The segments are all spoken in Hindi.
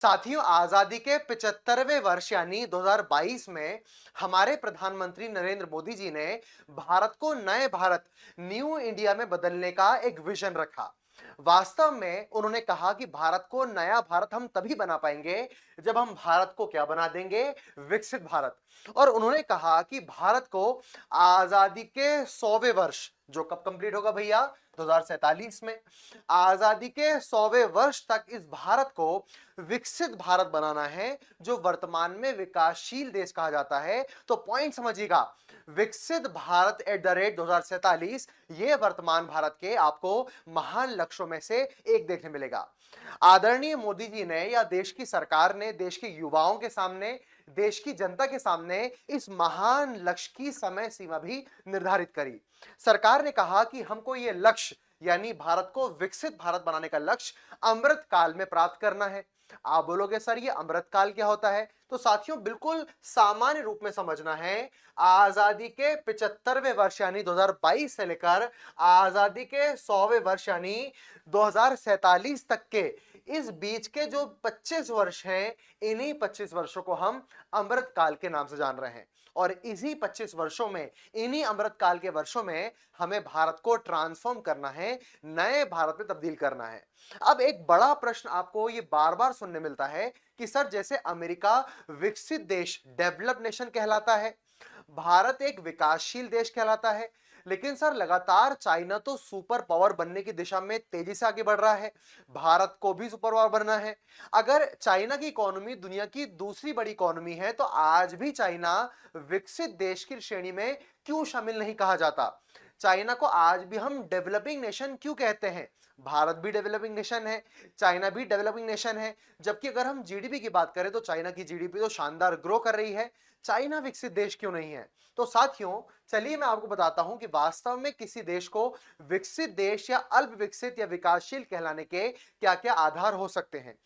साथियों, आजादी के 75वें वर्ष यानी 2022 में हमारे प्रधानमंत्री नरेंद्र मोदी जी ने भारत को नए भारत, न्यू इंडिया में बदलने का एक विजन रखा। वास्तव में उन्होंने कहा कि भारत को नया भारत हम तभी बना पाएंगे जब हम भारत को क्या बना देंगे, विकसित भारत। और उन्होंने कहा कि भारत को आजादी के 100वें वर्ष, जो कब कंप्लीट होगा भैया, 2047 में, आजादी के 100वें वर्ष तक इस भारत को विकसित भारत बनाना है, जो वर्तमान में विकासशील देश कहा जाता है। तो पॉइंट समझिएगा, विकसित भारत एट द रेट 2047, ये वर्तमान भारत के आपको महान लक्ष्यों में से एक देखने मिलेगा। आदरणीय मोदी जी ने या देश की सरकार ने देश के युवाओं के सामने, देश की जनता के सामने इस महान लक्ष्य की समय सीमा भी निर्धारित करी। सरकार ने कहा कि हमको ये लक्ष्य यानी भारत को विकसित भारत बनाने का लक्ष्य अमृत काल में प्राप्त करना है। आप बोलोगे सर ये अमृत काल क्या होता है? तो साथियों बिल्कुल सामान्य रूप में समझना है, आजादी के 75वें वर्ष यानी 2022 से लेकर आजादी के 100वें वर्ष यानी 2047 तक के इस बीच के जो 25 वर्ष हैं, इन्हीं 25 वर्षों को हम अमृत काल के नाम से जान रहे हैं। और इसी 25 वर्षों में, इन्हीं अमृत काल के वर्षों में हमें भारत को ट्रांसफॉर्म करना है, नए भारत में तब्दील करना है। अब एक बड़ा प्रश्न आपको ये बार बार सुनने मिलता है कि सर जैसे अमेरिका विकसित देश, डेवलप्ड नेशन कहलाता है, भारत एक विकासशील देश कहलाता है, लेकिन सर लगातार चाइना तो सुपर पावर बनने की दिशा में तेजी से आगे बढ़ रहा है, भारत को भी सुपर पावर बनना है। अगर चाइना की इकोनॉमी दुनिया की दूसरी बड़ी इकोनॉमी है, तो आज भी चाइना विकसित देश की श्रेणी में क्यों शामिल नहीं कहा जाता? चाइना को आज भी हम डेवलपिंग नेशन क्यों कहते हैं? भारत भी डेवलपिंग नेशन है, चाइना भी डेवलपिंग नेशन है। जबकि अगर हम जीडीपी की बात करें तो चाइना की जीडीपी तो शानदार ग्रो कर रही है, चाइना विकसित देश क्यों नहीं है? तो साथियों चलिए मैं आपको बताता हूं कि वास्तव में किसी देश को विकसित देश या अल्प विकसित या विकासशील कहलाने के क्या क्या आधार हो सकते हैं।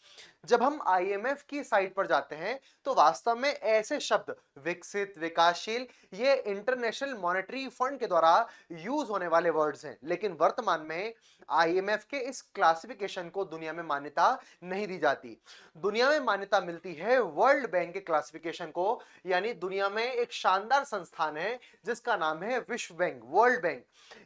जब हम आईएमएफ की साइट पर जाते हैं तो वास्तव में ऐसे शब्द विकसित, विकासशील, ये इंटरनेशनल मॉनेटरी फंड के द्वारा यूज होने वाले वर्ड्स हैं, लेकिन वर्तमान में आईएमएफ के इस क्लासिफिकेशन को दुनिया में मान्यता नहीं दी जाती। दुनिया में मान्यता मिलती है वर्ल्ड बैंक के क्लासिफिकेशन को, यानी दुनिया में एक शानदार संस्थान है जिसका नाम है विश्व बैंक, वर्ल्ड बैंक।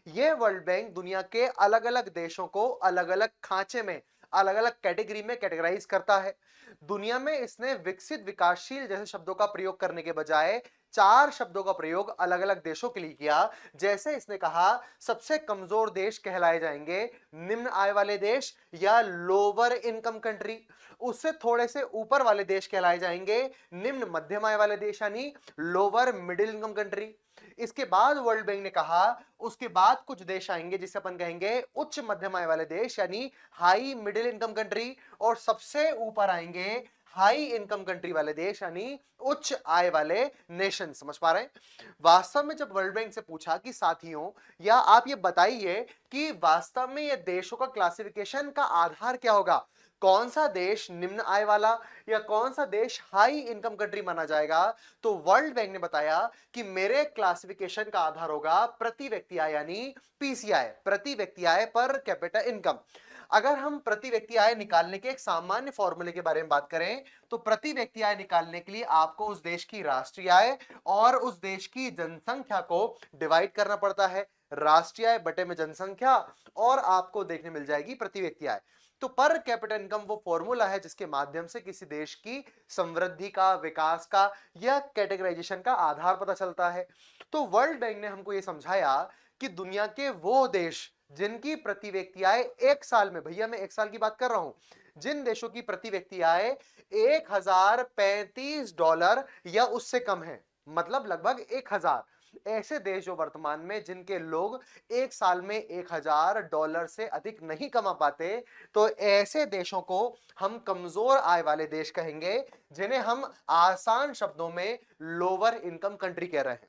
ये वर्ल्ड बैंक दुनिया के अलग अलग देशों को अलग अलग खांचे में, अलग अलग कैटेगरी में कैटेगराइज करता है। दुनिया में इसने विकसित, विकासशील जैसे शब्दों का प्रयोग करने के बजाय 4 शब्दों का प्रयोग अलग अलग देशों के लिए किया। जैसे इसने कहा सबसे कमजोर देश कहलाए जाएंगे निम्न आय वाले देश या लोअर इनकम कंट्री, उससे थोड़े से ऊपर वाले देश कहलाए जाएंगे निम्न मध्यम आय वाले देश यानी लोअर मिडिल इनकम कंट्री। इसके बाद वर्ल्ड बैंक ने कहा उसके बाद कुछ देश आएंगे जिसे अपन कहेंगे उच्च मध्यम आय वाले देश यानी हाई मिडिल इनकम कंट्री, और सबसे ऊपर आएंगे हाई इनकम कंट्री वाले देश यानी उच्च आय वाले नेशन। समझ पा रहे हैं? वास्तव में जब वर्ल्ड बैंक से पूछा कि साथियों या आप ये बताइए कि वास्तव में ये देशों का क्लासिफिकेशन का आधार क्या होगा, कौन सा देश निम्न आय वाला या कौन सा देश हाई इनकम कंट्री माना जाएगा, तो वर्ल्ड बैंक ने बताया कि मेरे क्लासिफिकेशन का आधार होगा प्रति व्यक्ति आय यानी पीसीआई, प्रति व्यक्ति आय पर कैपिटा इनकम। अगर हम प्रति व्यक्ति आय निकालने के एक सामान्य फॉर्मूले के बारे में बात करें तो प्रति व्यक्ति आय निकालने के लिए आपको उस देश की राष्ट्रीय आय और उस देश की जनसंख्या को डिवाइड करना पड़ता है, राष्ट्रीय आय बटे में जनसंख्या, और आपको देखने मिल जाएगी प्रति व्यक्ति आय। तो पर कैपिटा इनकम वो फॉर्मूला है जिसके माध्यम से किसी देश की समृद्धि का, विकास का या कैटेगराइजेशन का आधार पता चलता है। तो वर्ल्ड बैंक ने हमको ये समझाया कि दुनिया के वो देश जिनकी प्रति व्यक्ति आय एक साल में, भैया मैं एक साल की बात कर रहा हूं, जिन देशों की प्रति व्यक्ति आय $1035 या उससे कम है, मतलब लगभग 1000, ऐसे देश जो वर्तमान में जिनके लोग एक साल में $1000 से अधिक नहीं कमा पाते, तो ऐसे देशों को हम कमजोर आय वाले देश कहेंगे, जिन्हें हम आसान शब्दों में लोअर इनकम कंट्री कह रहे हैं।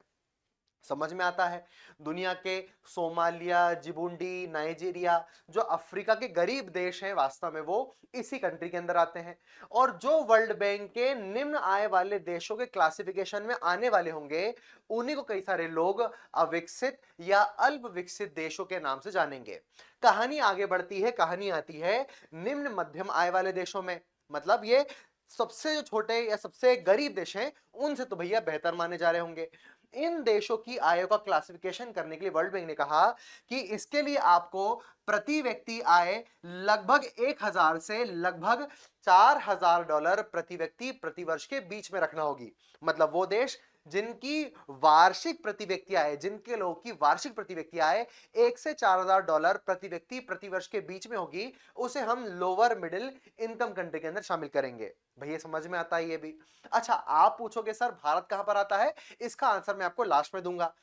समझ में आता है? दुनिया के सोमालिया, जिबूंडी, नाइजीरिया, जो अफ्रीका के गरीब देश हैं, वास्तव में वो इसी कंट्री के अंदर आते हैं। और जो वर्ल्ड बैंक के निम्न आय वाले देशों के क्लासिफिकेशन में आने वाले होंगे, उन्हीं को कई सारे लोग अविकसित या अल्प विकसित देशों के नाम से जानेंगे। कहानी आगे बढ़ती है, कहानी आती है निम्न मध्यम आय वाले देशों में, मतलब ये सबसे जो छोटे या सबसे गरीब देश हैं उनसे तो भैया बेहतर माने जा रहे होंगे। इन देशों की आय का क्लासिफिकेशन करने के लिए वर्ल्ड बैंक ने कहा कि इसके लिए आपको प्रति व्यक्ति आय लगभग 1000 से लगभग $4000 प्रति व्यक्ति प्रति वर्ष के बीच में रखना होगी। मतलब वो देश जिनकी वार्षिक प्रति व्यक्ति आय, जिनके लोगों की वार्षिक प्रति व्यक्ति आय 1 से $4000 प्रति व्यक्ति प्रति वर्ष के बीच में होगी, उसे हम लोअर मिडिल इनकम कंट्री के अंदर शामिल करेंगे। भैया समझ में आता है ये भी। अच्छा, आप पूछोगे सर भारत कहां पर आता है? इसका आंसर मैं आपको लास्ट में दूंगा।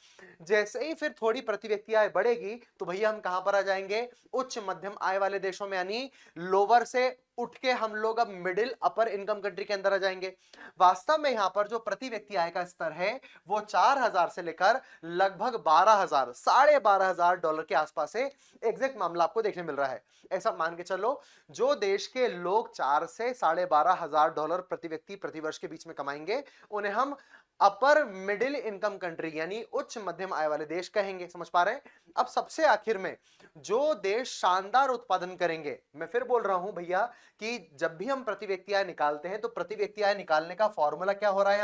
जैसे ही फिर थोड़ी प्रति व्यक्ति आय बढ़ेगी तो भैया हम कहां पर आ जाएंगे? उच्च मध्यम आय वाले देशों में, यानी लोअर से उठ के हम लोग अब मिडिल अपर इनकम कंट्री के अंदर आ जाएंगे। वास्तव में यहां पर जो प्रति व्यक्ति आय का स्तर है वो 4000 से लेकर लगभग 12000, $12,500 के आसपास है। एग्जैक्ट मामला आपको देखने मिल रहा है। ऐसा मान के चलो, जो देश के लोग 4 से $12,500 प्रति व्यक्ति प्रति वर्ष के बीच में कमाएंगे उन्हें हम अपर मिडिल इनकम कंट्री यानी उच्च मध्यम आय वाले देश कहेंगे। समझ पा रहे हैं? अब सबसे आखिर में जो देश शानदार उत्पादन करेंगे, मैं फिर बोल रहा हूं भैया कि जब भी हम प्रति व्यक्ति आय निकालते हैं तो प्रति व्यक्ति आय निकालने का फॉर्मूला क्या हो रहा है?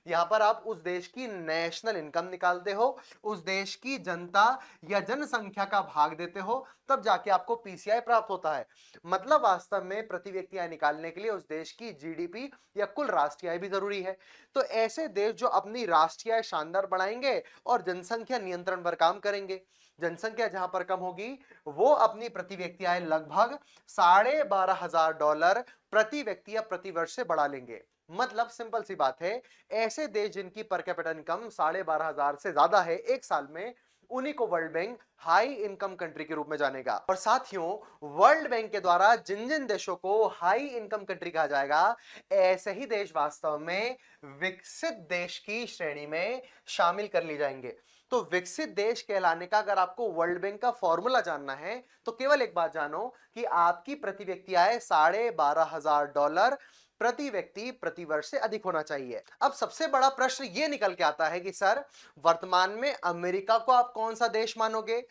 यहां पर आप उस देश की नेशनल इनकम निकालते हो, उस देश की जनता या जनसंख्या का भाग देते हो, तब जाके आपको पीसीआई प्राप्त होता है। मतलब वास्तव में प्रति व्यक्ति आय निकालने के लिए उस देश की जीडीपी या कुल राष्ट्रीय आय भी जरूरी है। तो ऐसे देश जो अपनी राष्ट्रीय आय शानदार बढ़ाएंगे और जनसंख्या नियंत्रण पर काम करेंगे, जनसंख्या जहां पर कम होगी वो अपनी प्रति व्यक्ति आय लगभग $12,500 प्रति व्यक्ति या प्रति वर्ष से बढ़ा लेंगे। मतलब सिंपल सी बात है, ऐसे देश जिनकी पर कैपिटा इनकम 12,500 से ज्यादा है एक साल में, उन्हीं को world bank high income country के रूप में जानेगा। और साथियों, वर्ल्ड बैंक के द्वारा जिन जिन देशों को हाई इनकम कंट्री कहा जाएगा, ऐसे ही देश वास्तव में विकसित देश की श्रेणी में शामिल कर लिए जाएंगे। तो विकसित देश कहलाने का अगर आपको वर्ल्ड बैंक का फॉर्मूला जानना है तो केवल एक बात जानो कि आपकी प्रति व्यक्ति आय $12,500 प्रति व्यक्ति प्रति वर्ष से अधिक होना चाहिए। अब सबसे बड़ा प्रश्न यह निकल के आता है कि सर वर्तमान में अमेरिका को आप कौन सा देश मानोगे,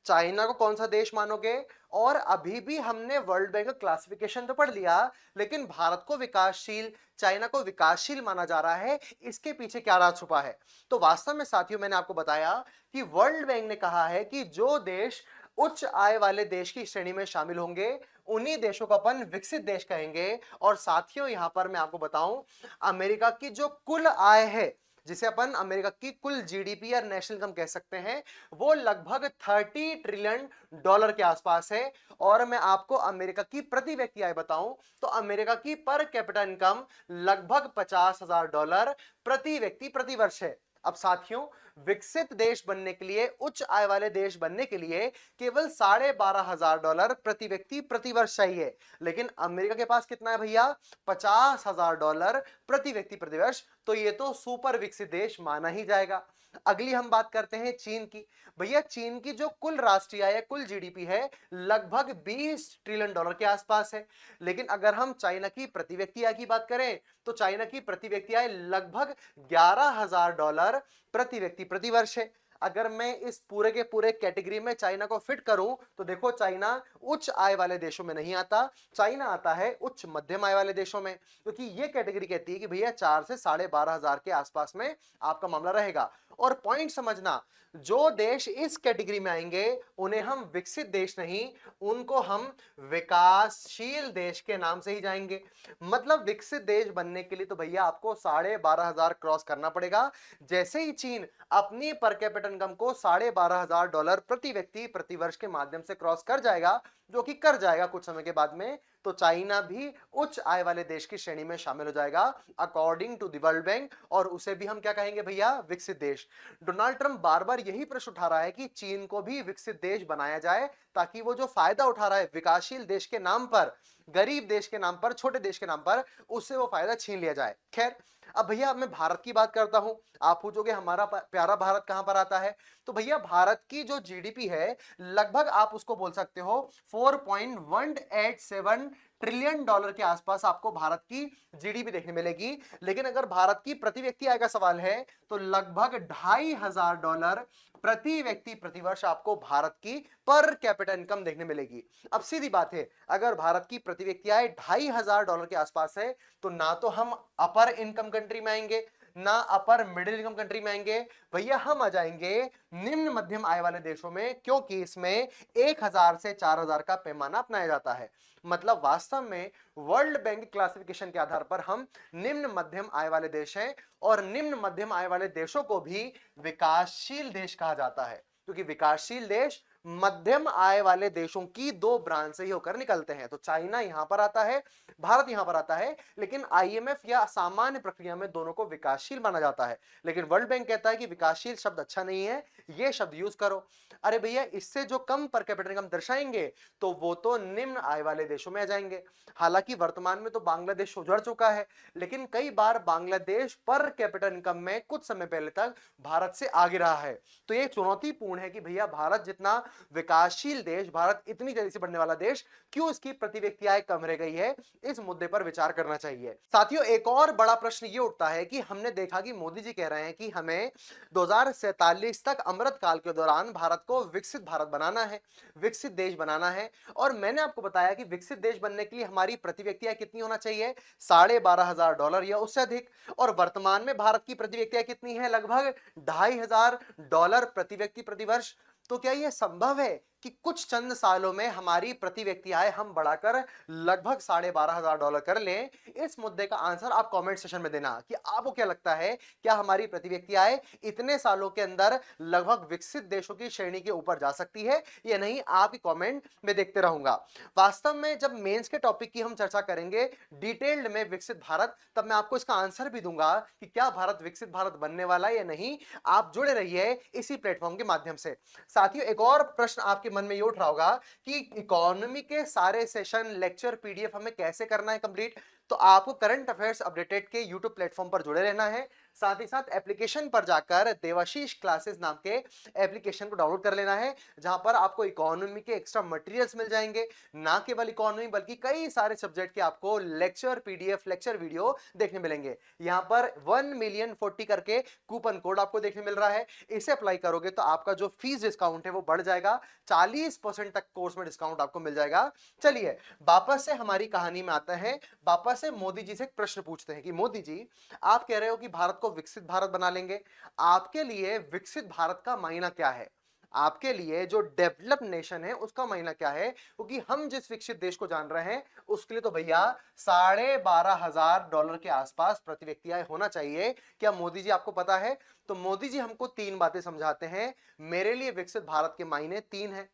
चाइना को कौन सा देश मानोगे? और अभी भी हमने वर्ल्ड बैंक का क्लासिफिकेशन तो पढ़ लिया, लेकिन भारत को विकासशील, चाइना को विकासशील माना जा रहा है, इसके पीछे क्या राज छुपा है? तो वास्तव में साथियों, मैंने आपको बताया कि वर्ल्ड बैंक ने कहा है कि जो देश उच्च आय वाले देश की श्रेणी में शामिल होंगे उन्हीं देशों को अपन विकसित देश कहेंगे। और साथियों, यहां पर मैं आपको बताऊं, अमेरिका की जो कुल आय है, जिसे अपन अमेरिका की कुल जीडीपी या नेशनल इनकम कह सकते हैं, वो लगभग $30 ट्रिलियन के आसपास है। और मैं आपको अमेरिका की प्रति व्यक्ति आय बताऊं तो अमेरिका की पर कैपिटा इनकम लगभग $50,000 प्रति व्यक्ति प्रति वर्ष है। अब साथियों, विकसित देश बनने के लिए, उच्च आय वाले देश बनने के लिए केवल $12,500 प्रति व्यक्ति प्रति वर्ष चाहिए, लेकिन अमेरिका के पास कितना है भैया? $50,000 प्रति व्यक्ति प्रति वर्ष। तो ये तो सुपर विकसित देश माना ही जाएगा। अगली हम बात करते हैं चीन की। भैया चीन की जो कुल राष्ट्रीय आय, कुल जीडीपी है, लगभग $20 ट्रिलियन के आसपास है। लेकिन अगर हम चाइना की प्रति व्यक्ति आय की बात करें तो चाइना की प्रति व्यक्ति आय लगभग $11,000 प्रति व्यक्ति प्रति वर्ष है। अगर मैं इस पूरे के पूरे कैटेगरी में चाइना को फिट करूं तो देखो, चाइना उच्च आय वाले देशों में नहीं आता, चाइना आता है उच्च मध्यम आय वाले देशों में, क्योंकि ये कैटेगरी कहती है कि भैया 4 से 12,500 के आसपास में आपका मामला रहेगा। और पॉइंट समझना, जो देश इस कैटेगरी में आएंगे उन्हें हम विकसित देश नहीं, उनको हम विकासशील देश के नाम से ही जाएंगे। मतलब विकसित देश बनने के लिए तो भैया आपको 12,500 क्रॉस करना पड़ेगा। जैसे ही चीन अपनी पर कैपिटा इनकम को $12,500 प्रति व्यक्ति प्रति वर्ष के माध्यम से क्रॉस कर जाएगा, जो कि कर जाएगा कुछ समय के बाद में, तो चाइना भी उच्च आय वाले देश की श्रेणी में शामिल हो जाएगा according to the World Bank, और उसे भी हम क्या कहेंगे भैया? विकसित देश। डोनाल्ड ट्रंप बार बार यही प्रश्न उठा रहा है कि चीन को भी विकसित देश बनाया जाए, ताकि वो जो फायदा उठा रहा है विकासशील देश के नाम पर, गरीब देश के नाम पर, छोटे देश के नाम पर, उससे वो फायदा छीन लिया जाए। खैर, अब भैया मैं भारत की बात करता हूं। आप पूछोगे हमारा प्यारा भारत कहां पर आता है? तो भैया भारत की जो जीडीपी है, लगभग आप उसको बोल सकते हो $4.187 ट्रिलियन डॉलर के आसपास आपको भारत की जीडीपी देखने मिलेगी। लेकिन अगर भारत की प्रति व्यक्ति आय का सवाल है तो लगभग $2,500 प्रति व्यक्ति प्रति वर्ष आपको भारत की पर कैपिटा इनकम देखने मिलेगी। अब सीधी बात है, अगर भारत की प्रति व्यक्ति आय $2,500 के आसपास है तो ना तो हम अपर इनकम कंट्री में आएंगे ना अपर मिडिल इनकम कंट्री में आएंगे, भैया हम आ जाएंगे निम्न मध्यम आय वाले देशों में, क्योंकि इसमें 1,000 से 4,000 का पैमाना अपनाया जाता है। मतलब वास्तव में वर्ल्ड बैंक क्लासिफिकेशन के आधार पर हम निम्न मध्यम आय वाले देश हैं, और निम्न मध्यम आय वाले देशों को भी विकासशील देश कहा जाता है, क्योंकि विकासशील देश मध्यम आय वाले देशों की दो ब्रांच से ही होकर निकलते हैं। तो चाइना यहां पर आता है, भारत यहां पर आता है, लेकिन आईएमएफ या सामान्य प्रक्रिया में दोनों को विकासशील माना जाता है। लेकिन वर्ल्ड बैंक कहता है कि विकासशील शब्द अच्छा नहीं है, यह शब्द यूज करो। अरे भैया, इससे जो कम पर कैपिटा इनकम दर्शाएंगे तो वो तो निम्न आय वाले देशों में आ जाएंगे। हालांकि वर्तमान में तो बांग्लादेश उजड़ चुका है, लेकिन कई बार बांग्लादेश पर कैपिटा इनकम में कुछ समय पहले तक भारत से आगे रहा है। तो ये चुनौतीपूर्ण है कि भैया भारत जितना विकासशील देश, भारत इतनी तेजी से बढ़ने वाला देश, क्यों इसकी प्रति व्यक्ति आय कम रह गई है? इस मुद्दे पर विचार करना चाहिए। साथियों, एक और बड़ा प्रश्न ये उठता है कि हमने देखा कि मोदी जी कह रहे हैं कि हमें 2047 तक अमृत काल के दौरान भारत को विकसित भारत बनाना है, विकसित देश बनाना है। और मैंने आपको बताया कि विकसित देश बनने के लिए हमारी प्रति व्यक्ति आय कितनी होना चाहिए? $12,500 या उससे अधिक। और वर्तमान में भारत की प्रति व्यक्ति आय कितनी है? लगभग $2,500 प्रति व्यक्ति प्रति वर्ष। तो क्या यह संभव है कि कुछ चंद सालों में हमारी प्रति व्यक्ति आय हम बढ़ाकर लगभग $12,500 कर लें? इस मुद्दे का आंसर आप कमेंट सेशन में देना कि आपको क्या लगता है, क्या हमारी प्रति व्यक्ति आय इतने सालों के अंदर लगभग विकसित देशों की श्रेणी के ऊपर जा सकती है या नहीं? आपकी कमेंट में देखते रहूंगा। वास्तव में जब मेंस के टॉपिक की हम चर्चा करेंगे डिटेल्ड में विकसित भारत, तब मैं आपको इसका आंसर भी दूंगा कि क्या भारत विकसित भारत बनने वाला है या नहीं। आप जुड़े रहिए इसी प्लेटफॉर्म के माध्यम से। साथियों, एक और प्रश्न आपके मन में ये उठ रहा होगा कि इकोनॉमी के सारे सेशन, लेक्चर, पीडीएफ हमें कैसे करना है कंप्लीट? तो आपको करंट अफेयर्स अपडेटेड के यूट्यूब प्लेटफॉर्म पर जुड़े रहना है। साथ ही साथ एप्लीकेशन पर जाकर देवाशीष क्लासेस नाम के एप्लीकेशन को डाउनलोड कर लेना है, जहां पर आपको इकोनॉमी के एक्स्ट्रा मटेरियल्स मिल जाएंगे। ना केवल इकोनॉमी बल्कि कई सारे सब्जेक्ट के आपको लेक्चर पीडीएफ, लेक्चर वीडियो देखने मिलेंगे। यहां पर 1,000,040 करके कूपन कोड आपको देखने मिल रहा है। इसे अप्लाई करोगे तो आपका जो फीस डिस्काउंट है वो बढ़ जाएगा, 40% तक कोर्स में डिस्काउंट आपको मिल जाएगा। चलिए वापस से हमारी कहानी में आते हैं। वापस से मोदी जी से एक प्रश्न पूछते हैं कि मोदी जी, आप कह रहे हो कि भारत को विकसित भारत बना लेंगे, आपके लिए विकसित भारत का मायना क्या है? आपके लिए जो डेवलप्ड नेशन है उसका मायना क्या है? क्योंकि हम जिस विकसित देश को जान रहे हैं उसके लिए तो भैया $12,500 के आसपास प्रति व्यक्ति आय होना चाहिए। क्या मोदी जी आपको पता है? तो मोदी जी हमको 3 बातें समझाते हैं। मेरे लिए विकसित भारत के मायने 3 हैं।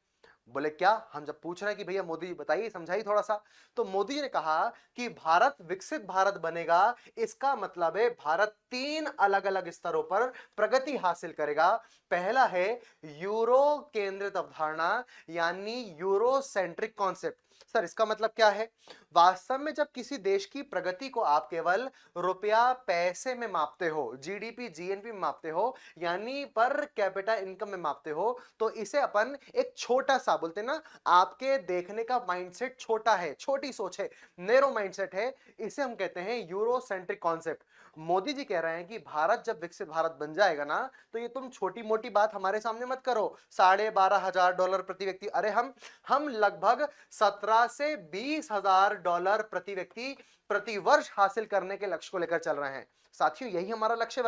बोले क्या? हम जब पूछ रहे हैं कि भैया मोदी जी बताइए, समझाइए थोड़ा सा, तो मोदी जी ने कहा कि भारत विकसित भारत बनेगा, इसका मतलब है भारत 3 अलग अलग स्तरों पर प्रगति हासिल करेगा। पहला है यूरो केंद्रित अवधारणा, यानी यूरो सेंट्रिक कॉन्सेप्ट। सर इसका मतलब क्या है? वास्तव में जब किसी देश की प्रगति को आप केवल रुपया पैसे में मापते हो, जीडीपी जीएनपी में मापते हो, यानी पर कैपिटा इनकम में मापते हो, तो इसे अपन एक छोटा सा बोलते हैं ना, आपके देखने का माइंडसेट छोटा है, छोटी सोच है, नैरो माइंडसेट है, इसे हम कहते हैं euro centric concept. Modi ji कह रहे हैं कि भारत जब विकसित भारत बन जाएगा ना, तो ये तुम छोटी मोटी बात हमारे सामने मत करो, $12,500 प्रति व्यक्ति। अरे हम लगभग 17 से 20,000 डॉलर प्रति व्यक्ति प्रति वर्ष हासिल करने के लक्ष्य को लेकर चल रहे हैं। साथियों, यही हमारा लक्ष्य है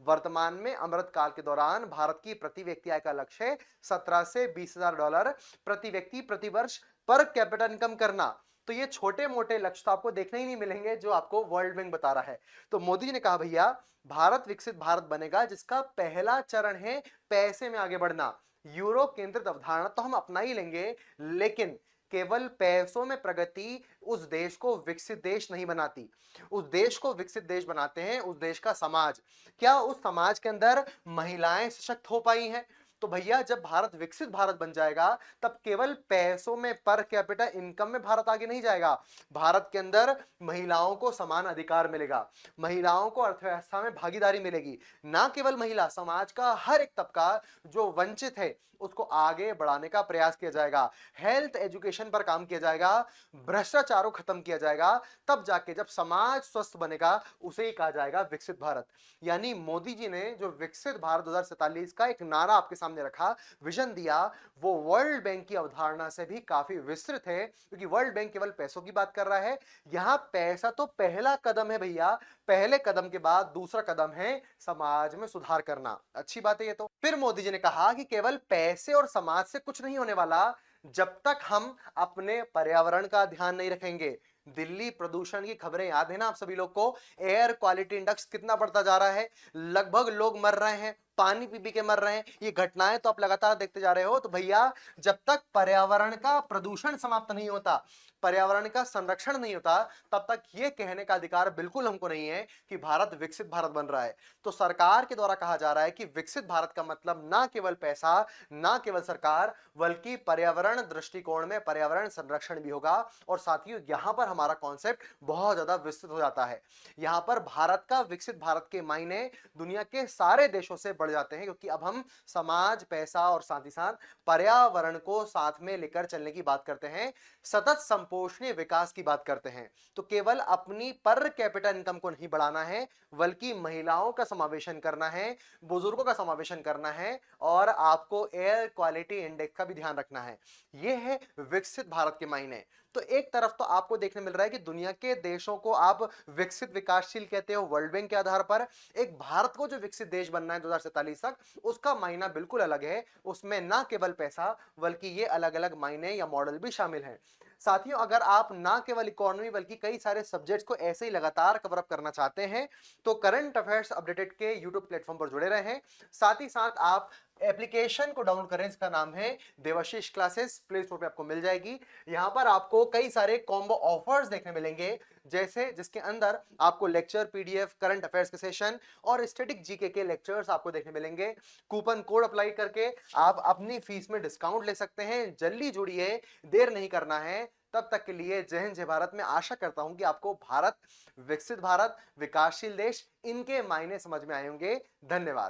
वर्तमान में अमृत काल के दौरान भारत की प्रति व्यक्ति आय का लक्ष्य 17 से 20,000 डॉलर प्रति व्यक्ति प्रति वर्ष पर कैपिटल इनकम करना। तो ये छोटे मोटे लक्ष्य तो आपको देखने ही नहीं मिलेंगे जो आपको वर्ल्ड बैंक बता रहा है। तो मोदी जी ने कहा भैया भारत विकसित भारत बनेगा जिसका पहला चरण है पैसे में आगे बढ़ना। यूरो केंद्रित अवधारणा तो हम अपना ही लेंगे, लेकिन केवल पैसों में प्रगति उस देश को विकसित देश नहीं बनाती। उस देश को विकसित देश बनाते हैं उस देश का समाज। क्या उस समाज के अंदर महिलाएं सशक्त हो पाई हैं? तो भैया जब भारत विकसित भारत बन जाएगा तब केवल पैसों में, पर कैपिटा इनकम में भारत आगे नहीं जाएगा। भारत के अंदर महिलाओं को समान अधिकार मिलेगा, महिलाओं को अर्थव्यवस्था में भागीदारी मिलेगी। ना केवल महिला, समाज का हर एक तबका जो वंचित है उसको आगे बढ़ाने का प्रयास किया जाएगा। हेल्थ एजुकेशन पर काम किया जाएगा, भ्रष्टाचार को खत्म किया जाएगा। तब जाके जब समाज स्वस्थ बनेगा उसे ही कहा जाएगा विकसित भारत। यानी मोदी जी ने जो विकसित भारत 2047 का एक नारा आपके सामने रखा, विजन दिया, वो वर्ल्ड बैंक की अवधारणा से भी काफी विस्तृत है। क्योंकि वर्ल्ड बैंक केवल पैसों की बात कर रहा है, यहां पैसा तो पहला कदम है भैया, पहले कदम के बाद दूसरा कदम है समाज में सुधार करना। अच्छी बात है ये तो। फिर मोदी जी ने कहा कि केवल पैसे और समाज से कुछ नहीं होने वाला जब तक हम अपने पर्यावरण का ध्यान नहीं रखेंगे। दिल्ली प्रदूषण की खबरें याद है ना आप सभी लोग को? एयर क्वालिटी इंडेक्स कितना बढ़ता जा रहा है, लगभग लोग मर रहे हैं, पानी पी पी के मर रहे हैं, ये घटनाएं तो आप लगातार देखते जा रहे हो। तो भैया जब तक पर्यावरण का प्रदूषण समाप्त नहीं होता, पर्यावरण का संरक्षण नहीं होता, तब तक ये कहने का अधिकार बिल्कुल हमको नहीं है कि भारत विकसित भारत बन रहा है। तो सरकार के द्वारा कहा जा रहा है कि विकसित भारत का मतलब ना केवल पैसा, ना केवल सरकार, बल्कि पर्यावरण दृष्टिकोण में पर्यावरण संरक्षण भी होगा। और साथियों यहां पर हमारा कॉन्सेप्ट बहुत ज्यादा विस्तृत हो जाता है। यहां पर भारत का विकसित भारत के मायने दुनिया के सारे देशों से बढ़ जाते हैं, क्योंकि अब हम समाज, पैसा और साथ ही साथ पर्यावरण को साथ में लेकर चलने की बात करते हैं, सतत संपोषणीय विकास की बात करते हैं। तो केवल अपनी पर कैपिटा इनकम को नहीं बढ़ाना है, बल्कि महिलाओं का समावेशन करना है, बुजुर्गों का समावेशन करना है, और आपको एयर क्वालिटी इंडेक्स का भी ध्यान रखना है। यह है विकसित भारत के मायने। तो एक तरफ तो आपको देखने मिल रहा है कि दुनिया के देशों को आप विकसित विकासशील कहते हो वर्ल्ड बैंक के आधार पर, एक भारत को जो विकसित देश बनना है 2047 तक, उसका मायना बिल्कुल अलग है। उसमें ना केवल पैसा बल्कि ये अलग अलग मायने या मॉडल भी शामिल हैं। साथियों अगर आप ना केवल इकोनॉमी बल्कि कई सारे सब्जेक्ट्स को ऐसे ही लगातार कवर अप करना चाहते हैं तो करंट अफेयर्स अपडेटेड के यूट्यूब प्लेटफॉर्म पर जुड़े रहें। साथ ही साथ आप एप्लीकेशन को डाउनलोड करें, इसका नाम है देवाशीष क्लासेस, प्ले स्टोर पे आपको मिल जाएगी। यहां पर आपको कई सारे कॉम्बो ऑफर्स देखने मिलेंगे, जैसे जिसके अंदर आपको लेक्चर, पीडीएफ, करंट अफेयर्स के सेशन और स्टैटिक जीके के लेक्चर्स आपको देखने मिलेंगे। कूपन कोड अप्लाई करके आप अपनी फीस में डिस्काउंट ले सकते हैं। जल्दी जुड़िए, देर नहीं करना है। तब तक के लिए जय हिंद, जय भारत। में आशा करता हूं कि आपको भारत, विकसित भारत, विकासशील देश, इनके मायने समझ में आए होंगे। धन्यवाद।